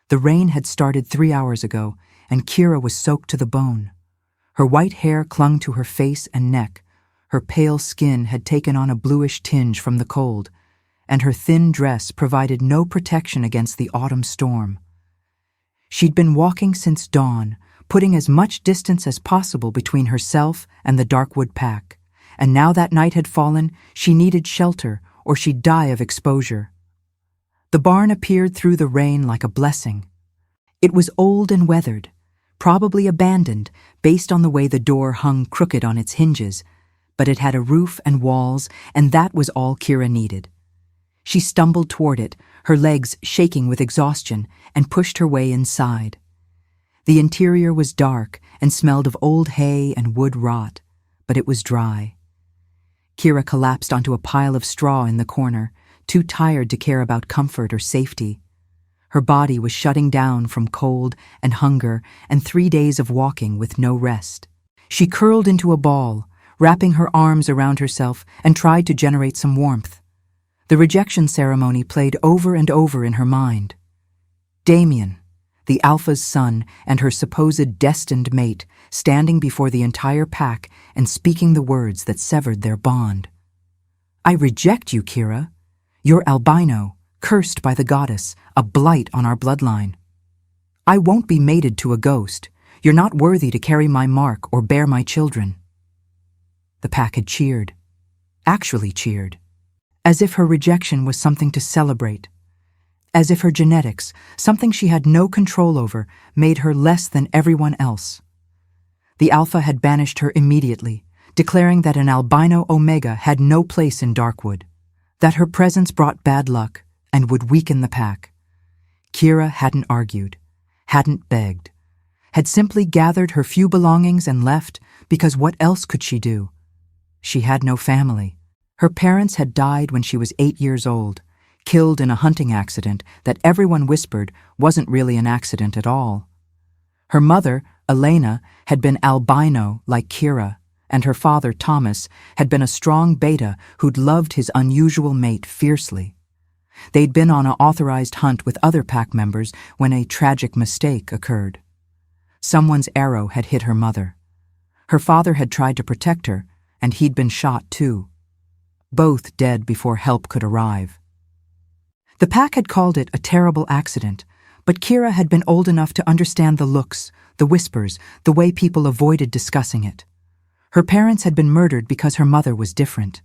The rain had started 3 hours ago, and Kira was soaked to the bone. Her white hair clung to her face and neck, her pale skin had taken on a bluish tinge from the cold, and her thin dress provided no protection against the autumn storm. She'd been walking since dawn, putting as much distance as possible between herself and the Darkwood pack, and now that night had fallen, she needed shelter or she'd die of exposure. The barn appeared through the rain like a blessing. It was old and weathered, probably abandoned based on the way the door hung crooked on its hinges, but it had a roof and walls, and that was all Kira needed. She stumbled toward it, her legs shaking with exhaustion, and pushed her way inside. The interior was dark and smelled of old hay and wood rot, but it was dry. Kira collapsed onto a pile of straw in the corner, too tired to care about comfort or safety. Her body was shutting down from cold and hunger and 3 days of walking with no rest. She curled into a ball, wrapping her arms around herself, and tried to generate some warmth. The rejection ceremony played over and over in her mind. Damien, the Alpha's son and her supposed destined mate, standing before the entire pack and speaking the words that severed their bond. "I reject you, Kira. You're albino, cursed by the goddess, a blight on our bloodline. I won't be mated to a ghost. You're not worthy to carry my mark or bear my children." The pack had cheered, actually cheered, as if her rejection was something to celebrate, as if her genetics, something she had no control over, made her less than everyone else. The Alpha had banished her immediately, declaring that an albino Omega had no place in Darkwood, that her presence brought bad luck and would weaken the pack. Kira hadn't argued, hadn't begged, had simply gathered her few belongings and left because what else could she do? She had no family. Her parents had died when she was 8 years old, killed in a hunting accident that everyone whispered wasn't really an accident at all. Her mother, Elena, had been albino like Kira, and her father, Thomas, had been a strong beta who'd loved his unusual mate fiercely. They'd been on an authorized hunt with other pack members when a tragic mistake occurred. Someone's arrow had hit her mother. Her father had tried to protect her, and he'd been shot too. Both dead before help could arrive. The pack had called it a terrible accident, but Kira had been old enough to understand the looks, the whispers, the way people avoided discussing it. Her parents had been murdered because her mother was different.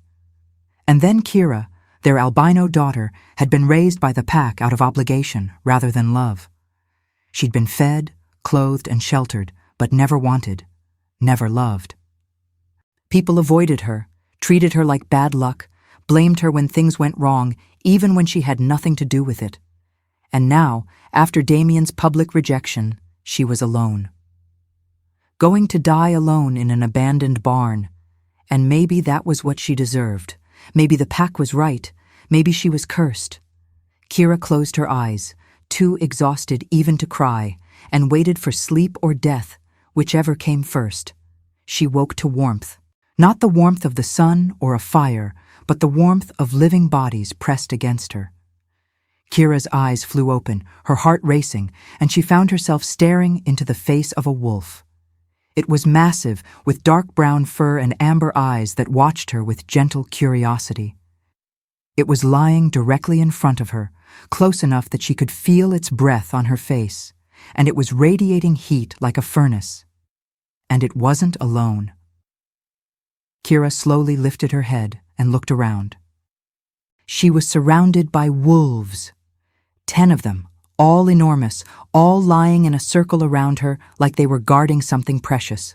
And then Kira, their albino daughter, had been raised by the pack out of obligation rather than love. She'd been fed, clothed, and sheltered, but never wanted, never loved. People avoided her, treated her like bad luck, blamed her when things went wrong, even when she had nothing to do with it. And now, after Damien's public rejection, she was alone. Going to die alone in an abandoned barn. And maybe that was what she deserved. Maybe the pack was right. Maybe she was cursed. Kira closed her eyes, too exhausted even to cry, and waited for sleep or death, whichever came first. She woke to warmth. Not the warmth of the sun or a fire, but the warmth of living bodies pressed against her. Kira's eyes flew open, her heart racing, and she found herself staring into the face of a wolf. It was massive, with dark brown fur and amber eyes that watched her with gentle curiosity. It was lying directly in front of her, close enough that she could feel its breath on her face, and it was radiating heat like a furnace. And it wasn't alone. Kira slowly lifted her head and looked around. She was surrounded by wolves. 10 of them, all enormous, all lying in a circle around her like they were guarding something precious.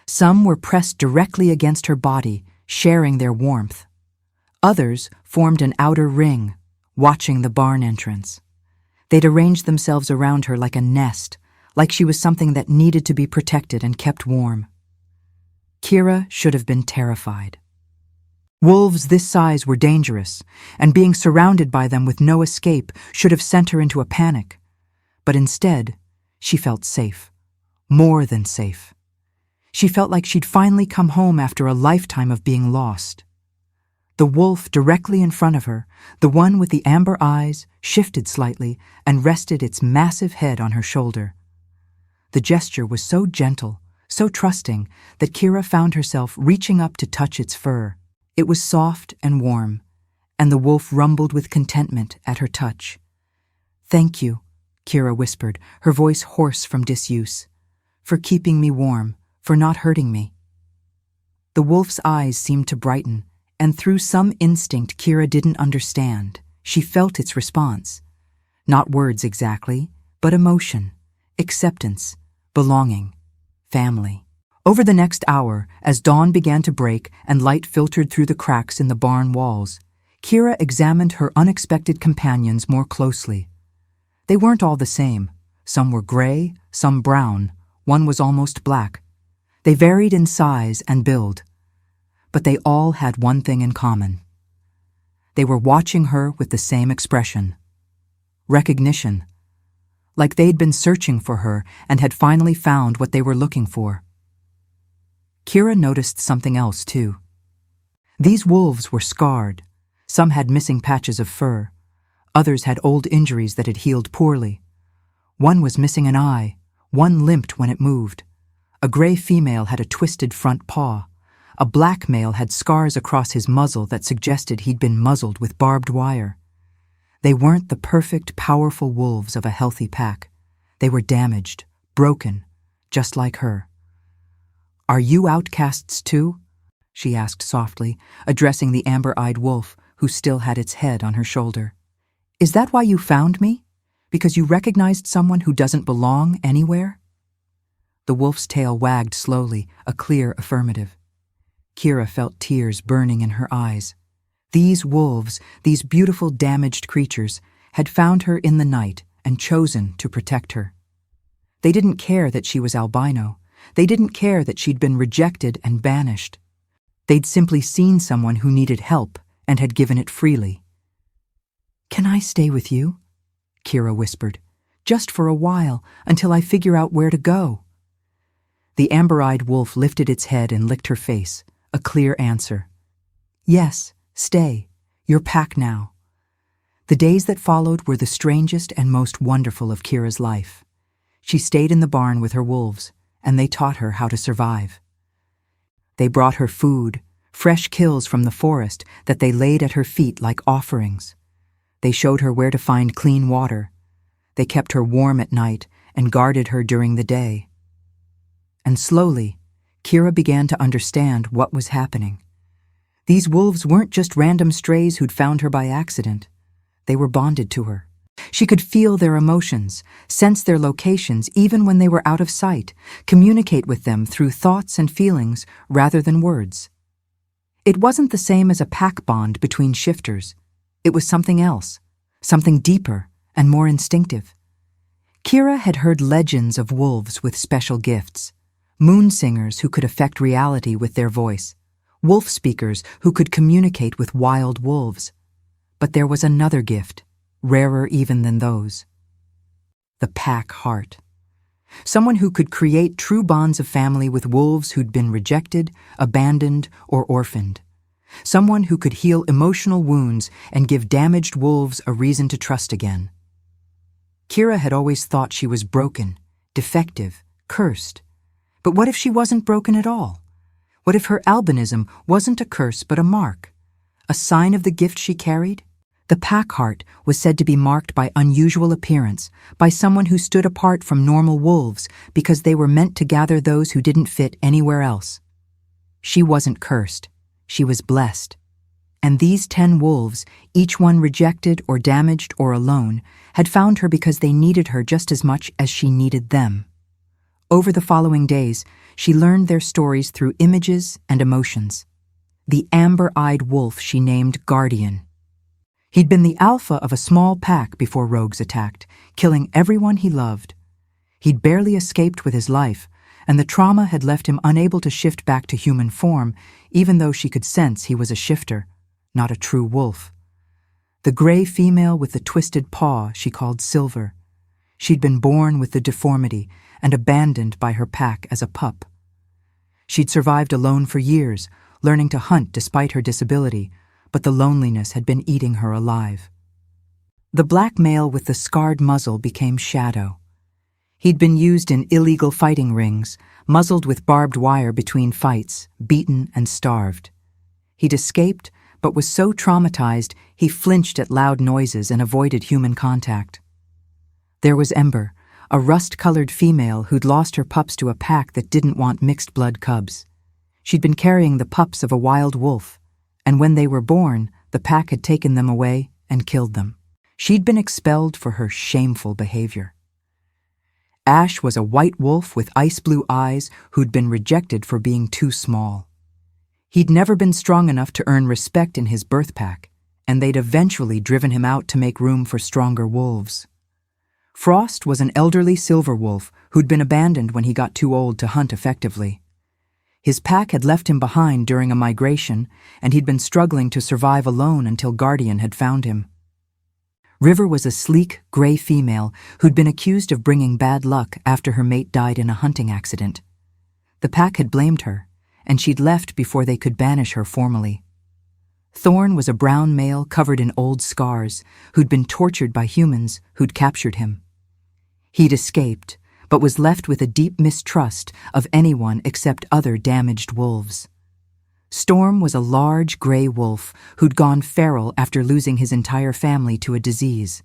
Some were pressed directly against her body, sharing their warmth. Others formed an outer ring, watching the barn entrance. They'd arranged themselves around her like a nest, like she was something that needed to be protected and kept warm. Kira should have been terrified. Wolves this size were dangerous, and being surrounded by them with no escape should have sent her into a panic. But instead, she felt safe. More than safe. She felt like she'd finally come home after a lifetime of being lost. The wolf directly in front of her, the one with the amber eyes, shifted slightly and rested its massive head on her shoulder. The gesture was so gentle, so trusting, that Kira found herself reaching up to touch its fur. It was soft and warm, and the wolf rumbled with contentment at her touch. "Thank you," Kira whispered, her voice hoarse from disuse, "for keeping me warm, for not hurting me." The wolf's eyes seemed to brighten, and through some instinct Kira didn't understand, she felt its response. Not words exactly, but emotion, acceptance, belonging, family. Over the next hour, as dawn began to break and light filtered through the cracks in the barn walls, Kira examined her unexpected companions more closely. They weren't all the same. Some were gray, some brown, one was almost black. They varied in size and build, but they all had one thing in common. They were watching her with the same expression. Recognition. Like they'd been searching for her and had finally found what they were looking for. Kira noticed something else, too. These wolves were scarred. Some had missing patches of fur. Others had old injuries that had healed poorly. One was missing an eye. One limped when it moved. A gray female had a twisted front paw. A black male had scars across his muzzle that suggested he'd been muzzled with barbed wire. They weren't the perfect, powerful wolves of a healthy pack. They were damaged, broken, just like her. "Are you outcasts too?" she asked softly, addressing the amber-eyed wolf, who still had its head on her shoulder. "Is that why you found me? Because you recognized someone who doesn't belong anywhere?" The wolf's tail wagged slowly, a clear affirmative. Kira felt tears burning in her eyes. These wolves, these beautiful damaged creatures, had found her in the night and chosen to protect her. They didn't care that she was albino. They didn't care that she'd been rejected and banished. They'd simply seen someone who needed help and had given it freely. "Can I stay with you?" Kira whispered. "Just for a while, until I figure out where to go." The amber-eyed wolf lifted its head and licked her face, a clear answer. "Yes, stay. Your pack now." The days that followed were the strangest and most wonderful of Kira's life. She stayed in the barn with her wolves, and they taught her how to survive. They brought her food, fresh kills from the forest that they laid at her feet like offerings. They showed her where to find clean water. They kept her warm at night and guarded her during the day. And slowly, Kira began to understand what was happening. These wolves weren't just random strays who'd found her by accident. They were bonded to her. She could feel their emotions, sense their locations even when they were out of sight, communicate with them through thoughts and feelings rather than words. It wasn't the same as a pack bond between shifters. It was something else, something deeper and more instinctive. Kira had heard legends of wolves with special gifts, moon singers who could affect reality with their voice, wolf speakers who could communicate with wild wolves. But there was another gift, rarer even than those. The pack heart. Someone who could create true bonds of family with wolves who'd been rejected, abandoned, or orphaned. Someone who could heal emotional wounds and give damaged wolves a reason to trust again. Kira had always thought she was broken, defective, cursed. But what if she wasn't broken at all? What if her albinism wasn't a curse but a mark? A sign of the gift she carried? The pack heart was said to be marked by unusual appearance, by someone who stood apart from normal wolves because they were meant to gather those who didn't fit anywhere else. She wasn't cursed. She was blessed. And these 10 wolves, each one rejected or damaged or alone, had found her because they needed her just as much as she needed them. Over the following days, she learned their stories through images and emotions. The amber-eyed wolf she named Guardian. He'd been the alpha of a small pack before rogues attacked, killing everyone he loved. He'd barely escaped with his life, and the trauma had left him unable to shift back to human form, even though she could sense he was a shifter, not a true wolf. The gray female with the twisted paw she called Silver. She'd been born with the deformity and abandoned by her pack as a pup. She'd survived alone for years, learning to hunt despite her disability, but the loneliness had been eating her alive. The black male with the scarred muzzle became Shadow. He'd been used in illegal fighting rings, muzzled with barbed wire between fights, beaten and starved. He'd escaped, but was so traumatized he flinched at loud noises and avoided human contact. There was Ember, a rust-colored female who'd lost her pups to a pack that didn't want mixed-blood cubs. She'd been carrying the pups of a wild wolf, and when they were born, the pack had taken them away and killed them. She'd been expelled for her shameful behavior. Ash was a white wolf with ice-blue eyes who'd been rejected for being too small. He'd never been strong enough to earn respect in his birth pack, and they'd eventually driven him out to make room for stronger wolves. Frost was an elderly silver wolf who'd been abandoned when he got too old to hunt effectively. His pack had left him behind during a migration, and he'd been struggling to survive alone until Guardian had found him. River was a sleek, gray female who'd been accused of bringing bad luck after her mate died in a hunting accident. The pack had blamed her, and she'd left before they could banish her formally. Thorn was a brown male covered in old scars who'd been tortured by humans who'd captured him. He'd escaped, but was left with a deep mistrust of anyone except other damaged wolves. Storm was a large gray wolf who'd gone feral after losing his entire family to a disease.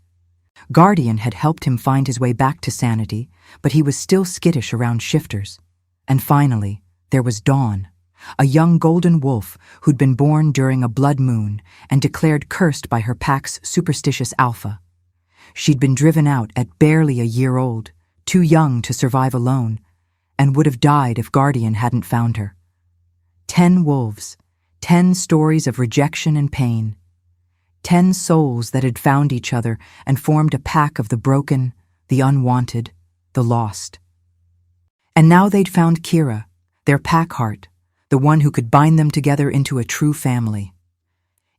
Guardian had helped him find his way back to sanity, but he was still skittish around shifters. And finally, there was Dawn, a young golden wolf who'd been born during a blood moon and declared cursed by her pack's superstitious Alpha. She'd been driven out at barely a year old, too young to survive alone, and would have died if Guardian hadn't found her. 10 wolves, 10 stories of rejection and pain, 10 souls that had found each other and formed a pack of the broken, the unwanted, the lost. And now they'd found Kira, their pack heart, the one who could bind them together into a true family.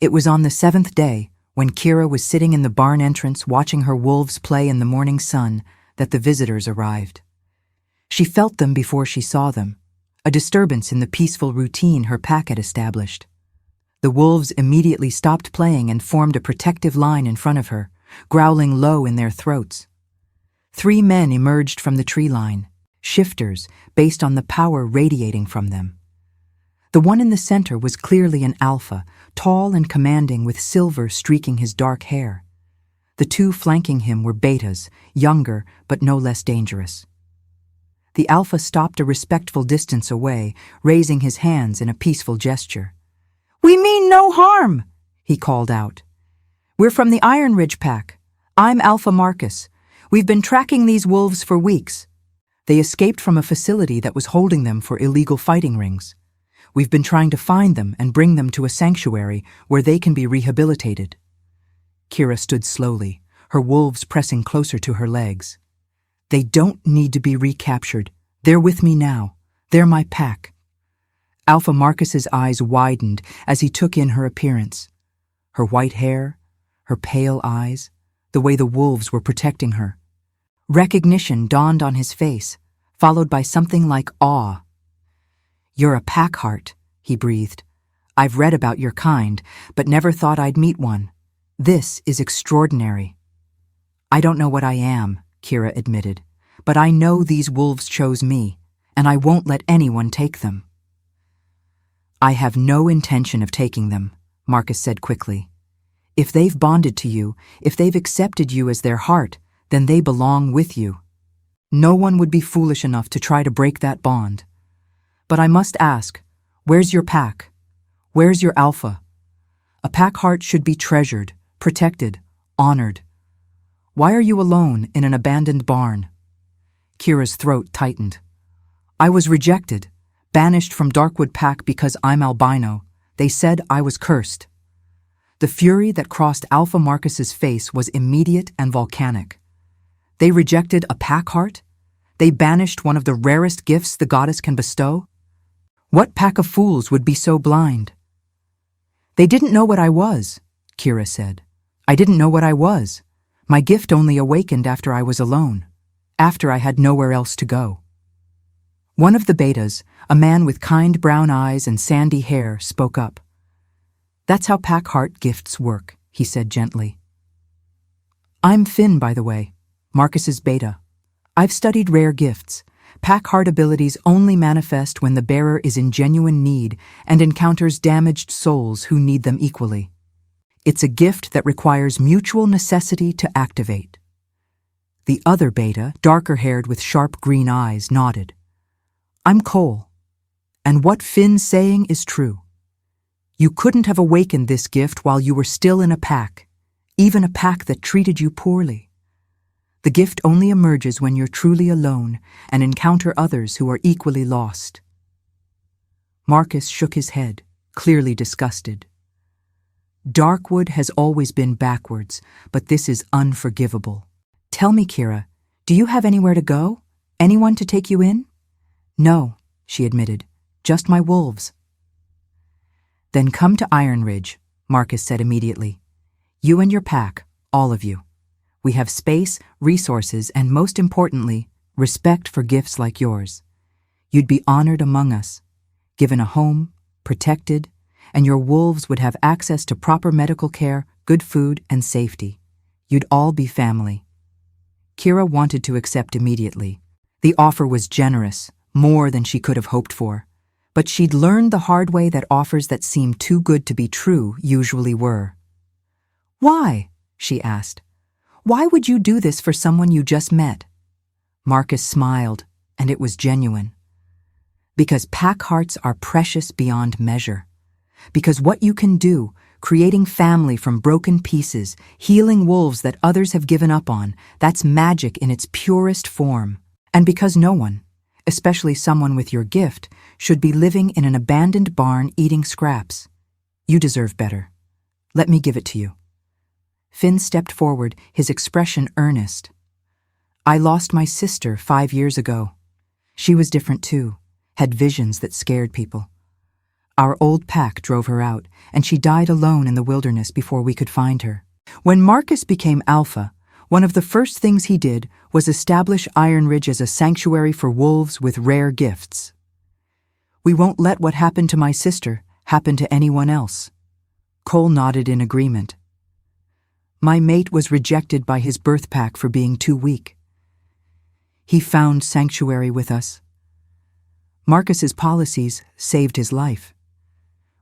It was on the 7th day, when Kira was sitting in the barn entrance watching her wolves play in the morning sun, that the visitors arrived. She felt them before she saw them, a disturbance in the peaceful routine her pack had established. The wolves immediately stopped playing and formed a protective line in front of her, growling low in their throats. 3 men emerged from the tree line, shifters based on the power radiating from them. The one in the center was clearly an alpha, tall and commanding with silver streaking his dark hair. The 2 flanking him were betas, younger but no less dangerous. The alpha stopped a respectful distance away, raising his hands in a peaceful gesture. "We mean no harm," he called out. "We're from the Iron Ridge pack. I'm Alpha Marcus. We've been tracking these wolves for weeks. They escaped from a facility that was holding them for illegal fighting rings. We've been trying to find them and bring them to a sanctuary where they can be rehabilitated." Kira stood slowly, her wolves pressing closer to her legs. "They don't need to be recaptured. They're with me now. They're my pack." Alpha Marcus's eyes widened as he took in her appearance. Her white hair, her pale eyes, the way the wolves were protecting her. Recognition dawned on his face, followed by something like awe. "You're a pack heart," he breathed. "I've read about your kind, but never thought I'd meet one. This is extraordinary." "I don't know what I am," Kira admitted, "but I know these wolves chose me, and I won't let anyone take them." "I have no intention of taking them," Marcus said quickly. "If they've bonded to you, if they've accepted you as their heart, then they belong with you. No one would be foolish enough to try to break that bond. But I must ask, where's your pack? Where's your alpha? A pack heart should be treasured, protected, honored. Why are you alone in an abandoned barn?" Kira's throat tightened. "I was rejected, banished from Darkwood Pack because I'm albino. They said I was cursed." The fury that crossed Alpha Marcus's face was immediate and volcanic. They rejected a pack heart? They banished one of the rarest gifts the goddess can bestow? What pack of fools would be so blind? "They didn't know what I was," Kira said. "I didn't know what I was. My gift only awakened after I was alone, after I had nowhere else to go." One of the betas, a man with kind brown eyes and sandy hair, spoke up. That's how pack heart gifts work, he said gently. I'm Finn, by the way, Marcus's beta. I've studied rare gifts. Pack heart abilities only manifest when the bearer is in genuine need and encounters damaged souls who need them equally. It's a gift that requires mutual necessity to activate. The other beta, darker-haired with sharp green eyes, nodded. I'm Cole, and what Finn's saying is true. You couldn't have awakened this gift while you were still in a pack, even a pack that treated you poorly. The gift only emerges when you're truly alone and encounter others who are equally lost. Marcus shook his head, clearly disgusted. Darkwood has always been backwards, but this is unforgivable. Tell me, Kira, do you have anywhere to go? Anyone to take you in? No, she admitted, just my wolves. Then come to Iron Ridge, Marcus said immediately. You and your pack, all of you. We have space, resources, and most importantly, respect for gifts like yours. You'd be honored among us, given a home, protected, and your wolves would have access to proper medical care, good food, and safety. You'd all be family. Kira wanted to accept immediately. The offer was generous, more than she could have hoped for. But she'd learned the hard way that offers that seemed too good to be true usually were. Why? She asked. Why would you do this for someone you just met? Marcus smiled, and it was genuine. Because pack hearts are precious beyond measure. Because what you can do, creating family from broken pieces, healing wolves that others have given up on, that's magic in its purest form. And because no one, especially someone with your gift, should be living in an abandoned barn eating scraps. You deserve better. Let me give it to you. Finn stepped forward, his expression earnest. I lost my sister 5 years ago. She was different too, had visions that scared people. Our old pack drove her out, and she died alone in the wilderness before we could find her. When Marcus became Alph, one of the first things he did was establish Iron Ridge as a sanctuary for wolves with rare gifts. We won't let what happened to my sister happen to anyone else. Cole nodded in agreement. My mate was rejected by his birth pack for being too weak. He found sanctuary with us. Marcus's policies saved his life.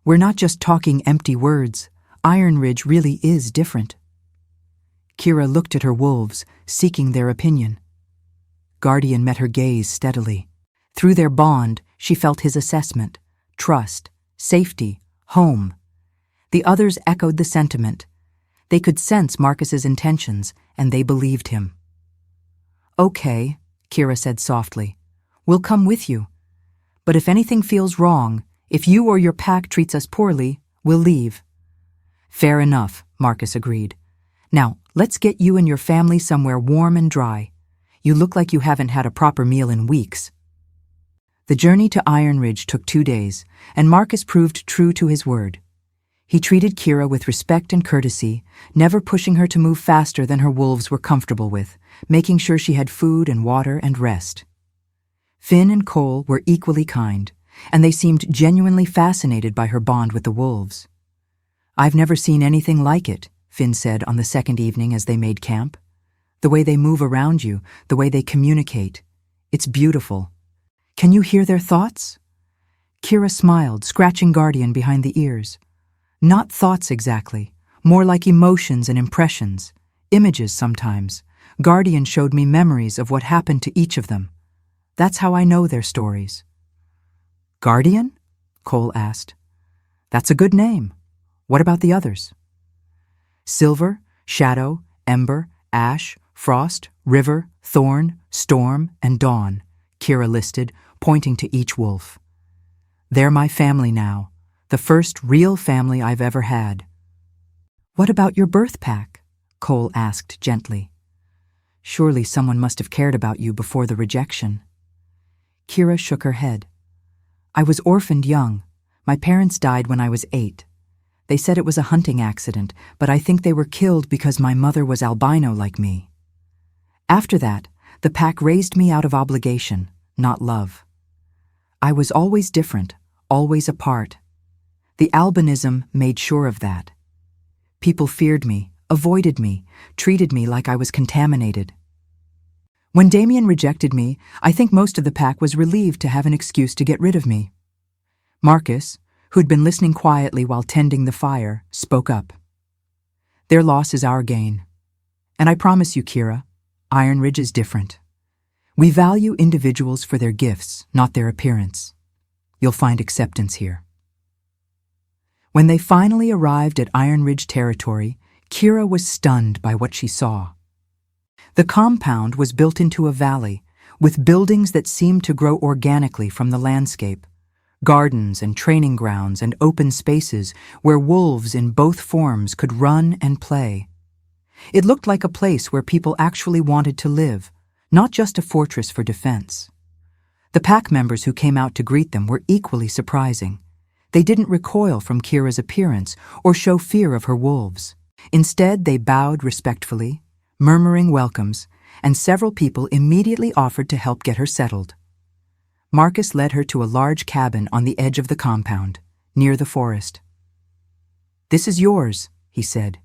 We're not just talking empty words. Iron Ridge really is different. Kira looked at her wolves, seeking their opinion. Guardian met her gaze steadily. Through their bond, she felt his assessment, trust, safety, home. The others echoed the sentiment. They could sense Marcus's intentions, and they believed him. Okay, Kira said softly. We'll come with you. But if anything feels wrong, if you or your pack treats us poorly, we'll leave. Fair enough, Marcus agreed. Now, let's get you and your family somewhere warm and dry. You look like you haven't had a proper meal in weeks. The journey to Iron Ridge took 2 days, and Marcus proved true to his word. He treated Kira with respect and courtesy, never pushing her to move faster than her wolves were comfortable with, making sure she had food and water and rest. Finn and Cole were equally kind, and they seemed genuinely fascinated by her bond with the wolves. I've never seen anything like it, Finn said on the second evening as they made camp. The way they move around you, the way they communicate. It's beautiful. Can you hear their thoughts? Kira smiled, scratching Guardian behind the ears. Not thoughts exactly, more like emotions and impressions, images sometimes. Guardian showed me memories of what happened to each of them. That's how I know their stories. Guardian? Cole asked. That's a good name. What about the others? Silver, Shadow, Ember, Ash, Frost, River, Thorn, Storm, and Dawn, Kira listed, pointing to each wolf. They're my family now, the first real family I've ever had. What about your birth pack? Cole asked gently. Surely someone must have cared about you before the rejection. Kira shook her head. I was orphaned young. My parents died when I was 8. They said it was a hunting accident, but I think they were killed because my mother was albino like me. After that, the pack raised me out of obligation, not love. I was always different, always apart. The albinism made sure of that. People feared me, avoided me, treated me like I was contaminated. When Damien rejected me, I think most of the pack was relieved to have an excuse to get rid of me. Marcus, who'd been listening quietly while tending the fire, spoke up. Their loss is our gain. And I promise you, Kira, Iron Ridge is different. We value individuals for their gifts, not their appearance. You'll find acceptance here. When they finally arrived at Iron Ridge territory, Kira was stunned by what she saw. The compound was built into a valley, with buildings that seemed to grow organically from the landscape, gardens and training grounds and open spaces where wolves in both forms could run and play. It looked like a place where people actually wanted to live, not just a fortress for defense. The pack members who came out to greet them were equally surprising. They didn't recoil from Kira's appearance or show fear of her wolves. Instead, they bowed respectfully, murmuring welcomes, and several people immediately offered to help get her settled. Marcus led her to a large cabin on the edge of the compound, near the forest. "This is yours," he said.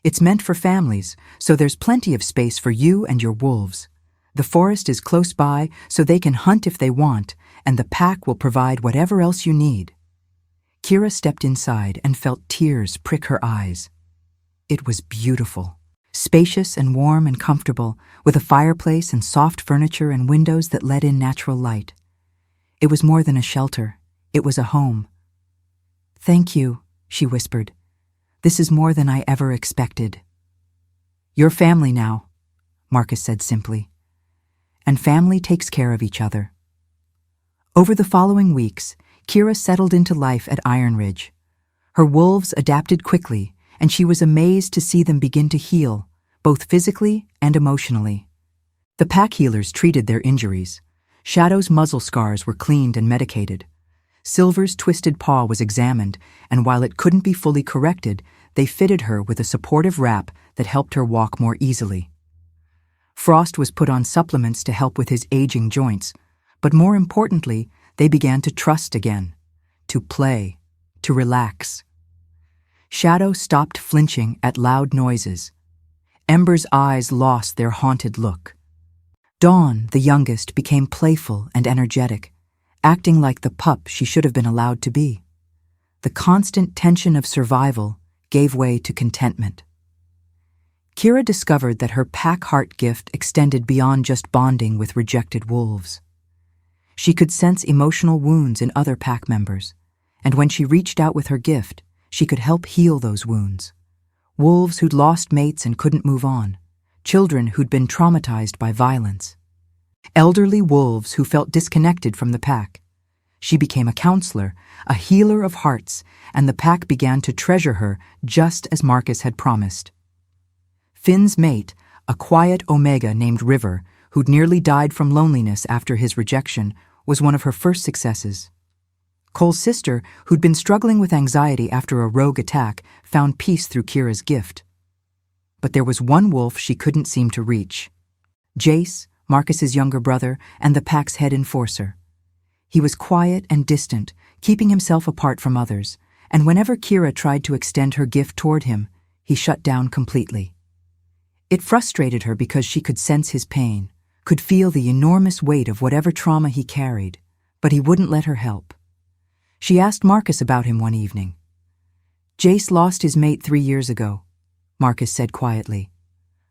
"It's meant for families, so there's plenty of space for you and your wolves. The forest is close by, so they can hunt if they want, and the pack will provide whatever else you need." Kira stepped inside and felt tears prick her eyes. It was beautiful, spacious and warm and comfortable, with a fireplace and soft furniture and windows that let in natural light. It was more than a shelter. It was a home. "Thank you," she whispered. "This is more than I ever expected." "You're family now," Marcus said simply. "And family takes care of each other." Over the following weeks, Kira settled into life at Iron Ridge. Her wolves adapted quickly, and she was amazed to see them begin to heal, both physically and emotionally. The pack healers treated their injuries. Shadow's muzzle scars were cleaned and medicated. Silver's twisted paw was examined, and while it couldn't be fully corrected, they fitted her with a supportive wrap that helped her walk more easily. Frost was put on supplements to help with his aging joints, but more importantly, they began to trust again, to play, to relax. Shadow stopped flinching at loud noises. Ember's eyes lost their haunted look. Dawn, the youngest, became playful and energetic, acting like the pup she should have been allowed to be. The constant tension of survival gave way to contentment. Kira discovered that her pack heart gift extended beyond just bonding with rejected wolves. She could sense emotional wounds in other pack members, and when she reached out with her gift, she could help heal those wounds. Wolves who'd lost mates and couldn't move on, children who'd been traumatized by violence, elderly wolves who felt disconnected from the pack. She became a counselor, a healer of hearts, and the pack began to treasure her just as Marcus had promised. Finn's mate, a quiet Omega named River, who'd nearly died from loneliness after his rejection, was one of her first successes. Cole's sister, who'd been struggling with anxiety after a rogue attack, found peace through Kira's gift. But there was one wolf she couldn't seem to reach. Jace, Marcus's younger brother, and the pack's head enforcer. He was quiet and distant, keeping himself apart from others, and whenever Kira tried to extend her gift toward him, he shut down completely. It frustrated her because she could sense his pain, could feel the enormous weight of whatever trauma he carried, but he wouldn't let her help. She asked Marcus about him one evening. "Jace lost his mate 3 years ago," Marcus said quietly.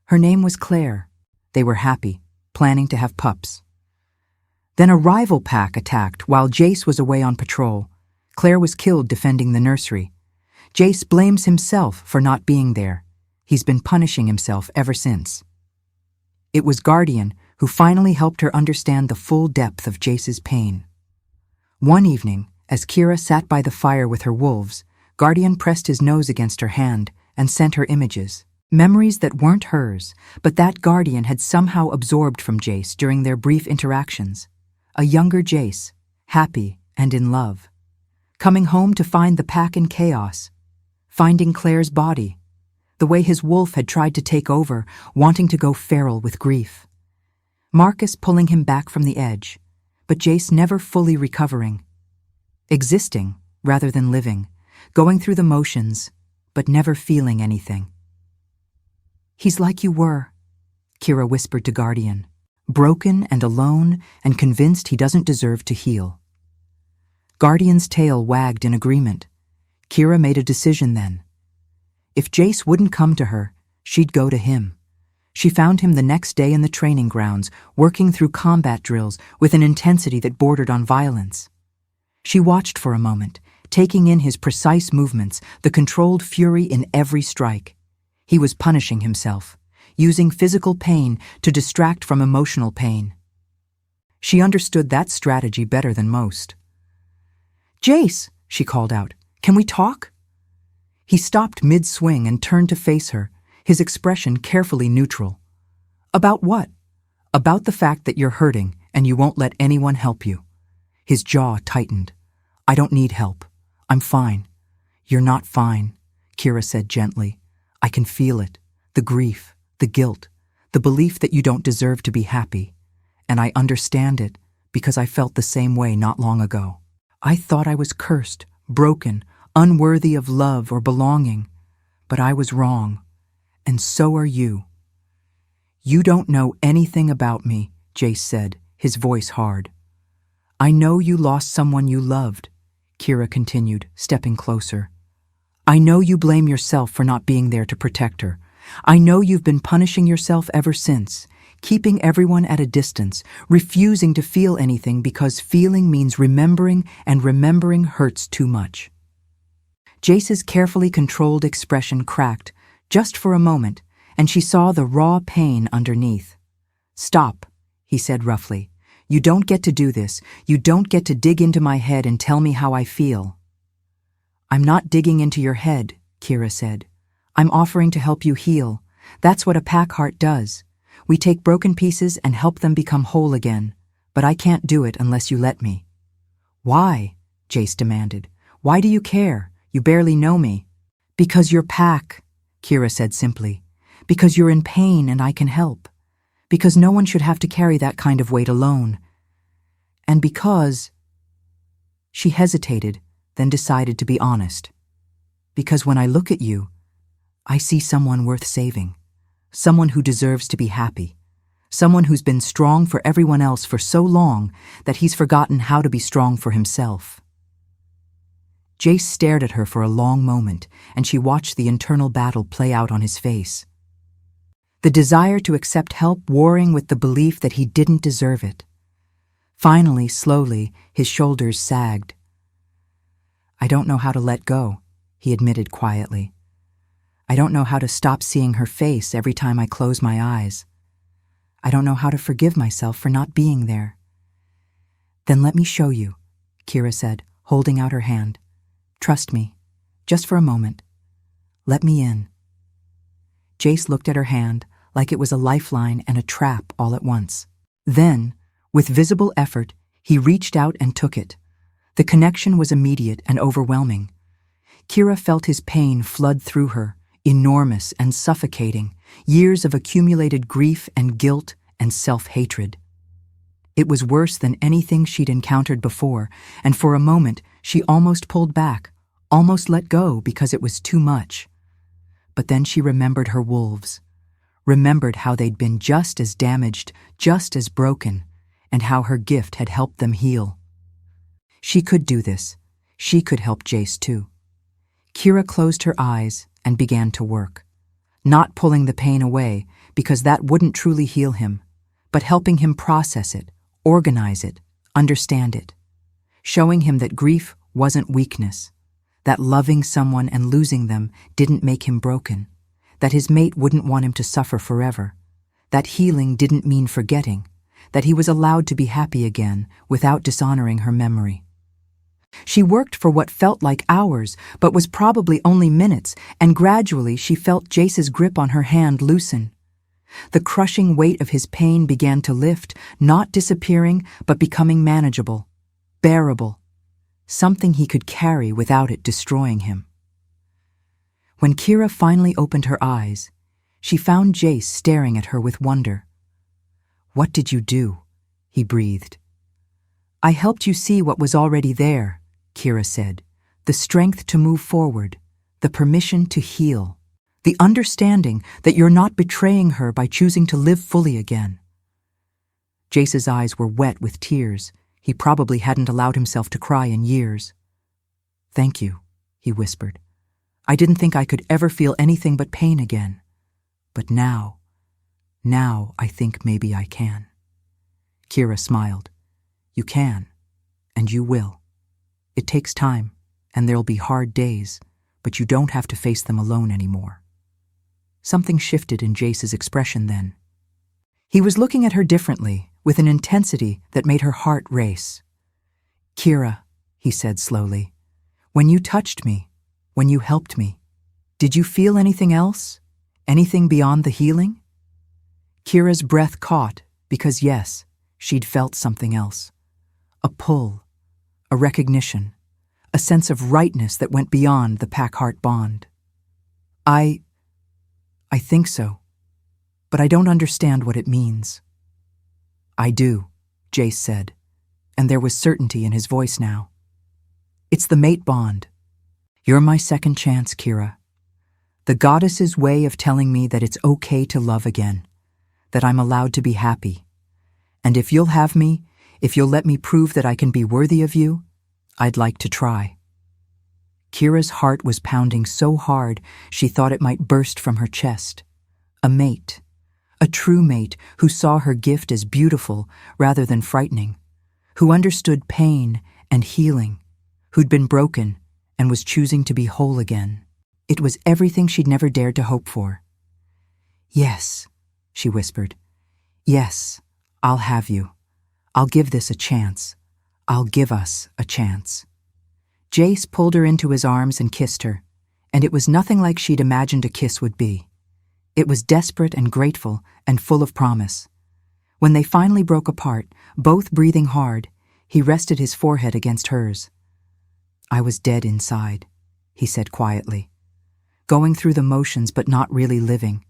"Her name was Claire. They were happy, planning to have pups. Then a rival pack attacked while Jace was away on patrol. Claire was killed defending the nursery. Jace blames himself for not being there. He's been punishing himself ever since." It was Guardian who finally helped her understand the full depth of Jace's pain. One evening, as Kira sat by the fire with her wolves, Guardian pressed his nose against her hand and sent her images. Memories that weren't hers, but that Guardian had somehow absorbed from Jace during their brief interactions. A younger Jace, happy and in love. Coming home to find the pack in chaos. Finding Claire's body. The way his wolf had tried to take over, wanting to go feral with grief. Marcus pulling him back from the edge, but Jace never fully recovering. Existing rather than living, going through the motions, but never feeling anything. "He's like you were," Kira whispered to Guardian, broken and alone and convinced he doesn't deserve to heal. Guardian's tail wagged in agreement. Kira made a decision then. If Jace wouldn't come to her, she'd go to him. She found him the next day in the training grounds, working through combat drills with an intensity that bordered on violence. She watched for a moment, taking in his precise movements, the controlled fury in every strike. He was punishing himself, using physical pain to distract from emotional pain. She understood that strategy better than most. "Jace," she called out, "can we talk?" He stopped mid-swing and turned to face her, his expression carefully neutral. "About what?" "About the fact that you're hurting and you won't let anyone help you." His jaw tightened. "I don't need help. I'm fine." "You're not fine," Kira said gently. "I can feel it, the grief, the guilt, the belief that you don't deserve to be happy. And I understand it because I felt the same way not long ago. I thought I was cursed, broken, unworthy of love or belonging. But I was wrong. And so are you." "You don't know anything about me," Jace said, his voice hard. "I know you lost someone you loved," Kira continued, stepping closer. "I know you blame yourself for not being there to protect her. I know you've been punishing yourself ever since, keeping everyone at a distance, refusing to feel anything because feeling means remembering, and remembering hurts too much." Jace's carefully controlled expression cracked, just for a moment, and she saw the raw pain underneath. "Stop," he said roughly. "You don't get to do this. You don't get to dig into my head and tell me how I feel." "I'm not digging into your head," Kira said. "I'm offering to help you heal. That's what a pack heart does. We take broken pieces and help them become whole again. But I can't do it unless you let me." "Why?" Jace demanded. "Why do you care? You barely know me." "Because you're pack," Kira said simply. "Because you're in pain and I can help. Because no one should have to carry that kind of weight alone. And because—" She hesitated, then decided to be honest. "Because when I look at you, I see someone worth saving. Someone who deserves to be happy. Someone who's been strong for everyone else for so long that he's forgotten how to be strong for himself." Jace stared at her for a long moment, and she watched the internal battle play out on his face. The desire to accept help warring with the belief that he didn't deserve it. Finally, slowly, his shoulders sagged. "I don't know how to let go," he admitted quietly. "I don't know how to stop seeing her face every time I close my eyes. I don't know how to forgive myself for not being there." "Then let me show you," Kira said, holding out her hand. "Trust me, just for a moment. Let me in." Jace looked at her hand like it was a lifeline and a trap all at once. Then, with visible effort, he reached out and took it. The connection was immediate and overwhelming. Kira felt his pain flood through her, enormous and suffocating, years of accumulated grief and guilt and self-hatred. It was worse than anything she'd encountered before, and for a moment she almost pulled back, almost let go because it was too much. But then she remembered her wolves, remembered how they'd been just as damaged, just as broken, and how her gift had helped them heal. She could do this. She could help Jace too. Kira closed her eyes and began to work, not pulling the pain away because that wouldn't truly heal him, but helping him process it, organize it, understand it, showing him that grief wasn't weakness, that loving someone and losing them didn't make him broken, that his mate wouldn't want him to suffer forever, that healing didn't mean forgetting, that he was allowed to be happy again without dishonoring her memory. She worked for what felt like hours, but was probably only minutes, and gradually she felt Jace's grip on her hand loosen. The crushing weight of his pain began to lift, not disappearing, but becoming manageable, bearable, something he could carry without it destroying him. When Kira finally opened her eyes, she found Jace staring at her with wonder. "What did you do?" he breathed. "I helped you see what was already there," Kira said, the strength to move forward, the permission to heal, the understanding that you're not betraying her by choosing to live fully again. Jace's eyes were wet with tears. He probably hadn't allowed himself to cry in years. "Thank you," he whispered. "I didn't think I could ever feel anything but pain again. But now I think maybe I can." Kira smiled. "You can, and you will. It takes time, and there'll be hard days, but you don't have to face them alone anymore." Something shifted in Jace's expression then. He was looking at her differently, with an intensity that made her heart race. "Kira," he said slowly, "when you touched me, when you helped me, did you feel anything else? Anything beyond the healing?" Kira's breath caught because, yes, she'd felt something else. A pull, a recognition, a sense of rightness that went beyond the pack-heart bond. I think so, but I don't understand what it means." "I do," Jace said, and there was certainty in his voice now. "It's the mate bond. You're my second chance, Kira. The goddess's way of telling me that it's okay to love again, that I'm allowed to be happy. And if you'll have me, if you'll let me prove that I can be worthy of you, I'd like to try." Kira's heart was pounding so hard she thought it might burst from her chest. A mate, a true mate who saw her gift as beautiful rather than frightening, who understood pain and healing, who'd been broken and was choosing to be whole again. It was everything she'd never dared to hope for. "Yes," she whispered. "Yes, I'll have you. I'll give this a chance. I'll give us a chance." Jace pulled her into his arms and kissed her, and it was nothing like she'd imagined a kiss would be. It was desperate and grateful and full of promise. When they finally broke apart, both breathing hard, he rested his forehead against hers. "I was dead inside," he said quietly, "going through the motions but not really living.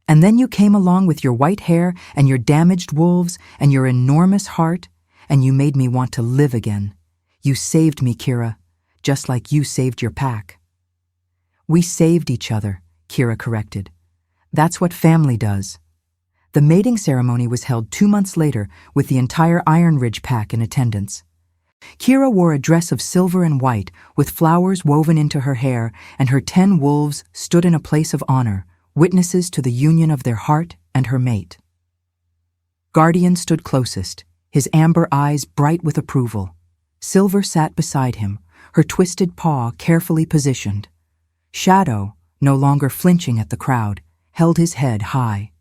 And then you came along with your white hair and your damaged wolves and your enormous heart, and you made me want to live again. You saved me, Kira, just like you saved your pack." "We saved each other," Kira corrected. "That's what family does." The mating ceremony was held 2 months later with the entire Iron Ridge pack in attendance. Kira wore a dress of silver and white with flowers woven into her hair, and her 10 wolves stood in a place of honor, witnesses to the union of their heart and her mate. Guardian stood closest, his amber eyes bright with approval. Silver sat beside him, her twisted paw carefully positioned. Shadow, no longer flinching at the crowd, held his head high.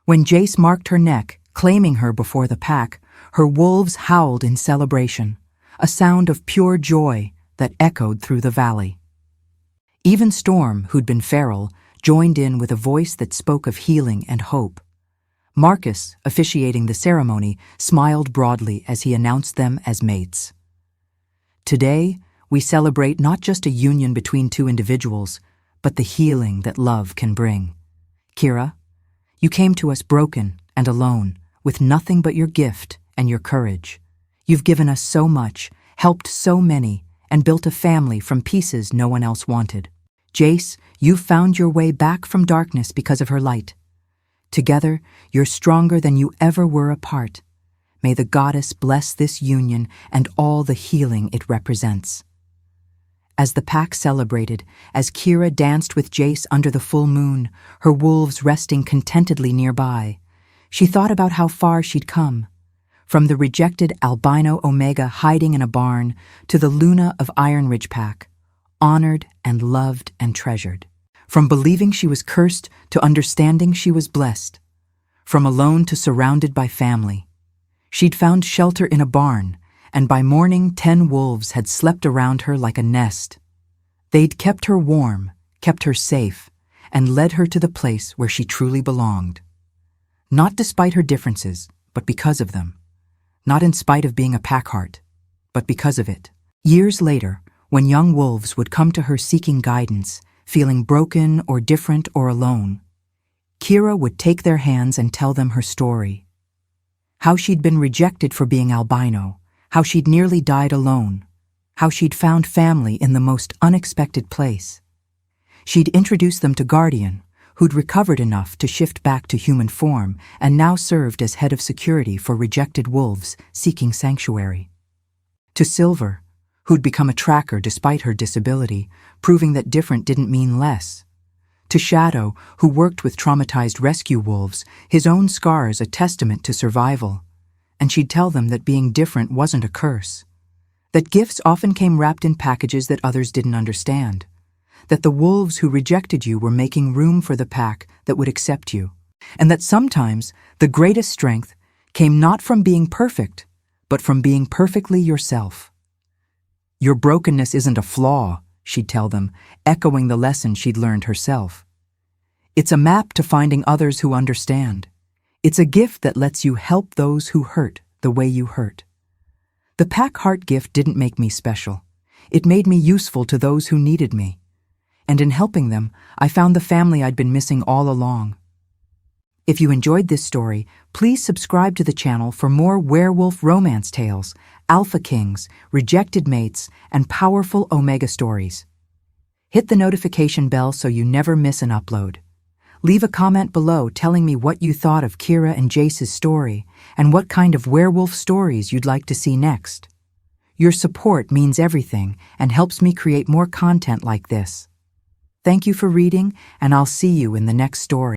When Jace marked her neck, claiming her before the pack, her wolves howled in celebration, a sound of pure joy that echoed through the valley. Even Storm, who'd been feral, joined in with a voice that spoke of healing and hope. Marcus, officiating the ceremony, smiled broadly as he announced them as mates. "Today, we celebrate not just a union between 2 individuals, but the healing that love can bring. Kira, you came to us broken and alone, with nothing but your gift and your courage. You've given us so much, helped so many, and built a family from pieces no one else wanted. Jace, you've found your way back from darkness because of her light. Together, you're stronger than you ever were apart. May the goddess bless this union and all the healing it represents." As the pack celebrated, as Kira danced with Jace under the full moon, her wolves resting contentedly nearby, she thought about how far she'd come. From the rejected albino Omega hiding in a barn to the Luna of Iron Ridge pack, honored and loved and treasured. From believing she was cursed to understanding she was blessed. From alone to surrounded by family. She'd found shelter in a barn, and by morning 10 wolves had slept around her like a nest. They'd kept her warm, kept her safe, and led her to the place where she truly belonged. Not despite her differences, but because of them. Not in spite of being a pack-heart, but because of it. Years later, when young wolves would come to her seeking guidance, feeling broken or different or alone, Kira would take their hands and tell them her story. How she'd been rejected for being albino, how she'd nearly died alone, how she'd found family in the most unexpected place. She'd introduced them to Guardian, who'd recovered enough to shift back to human form and now served as head of security for rejected wolves seeking sanctuary. To Silver, who'd become a tracker despite her disability, proving that different didn't mean less. To Shadow, who worked with traumatized rescue wolves, his own scars a testament to survival. And she'd tell them that being different wasn't a curse. That gifts often came wrapped in packages that others didn't understand. That the wolves who rejected you were making room for the pack that would accept you. And that sometimes the greatest strength came not from being perfect, but from being perfectly yourself. Your brokenness isn't a flaw, she'd tell them, echoing the lesson she'd learned herself. It's a map to finding others who understand. It's a gift that lets you help those who hurt the way you hurt. The pack heart gift didn't make me special. It made me useful to those who needed me. And in helping them, I found the family I'd been missing all along. If you enjoyed this story, please subscribe to the channel for more werewolf romance tales, alpha kings, rejected mates, and powerful omega stories. Hit the notification bell so you never miss an upload. Leave a comment below telling me what you thought of Kira and Jace's story and what kind of werewolf stories you'd like to see next. Your support means everything and helps me create more content like this. Thank you for reading, and I'll see you in the next story.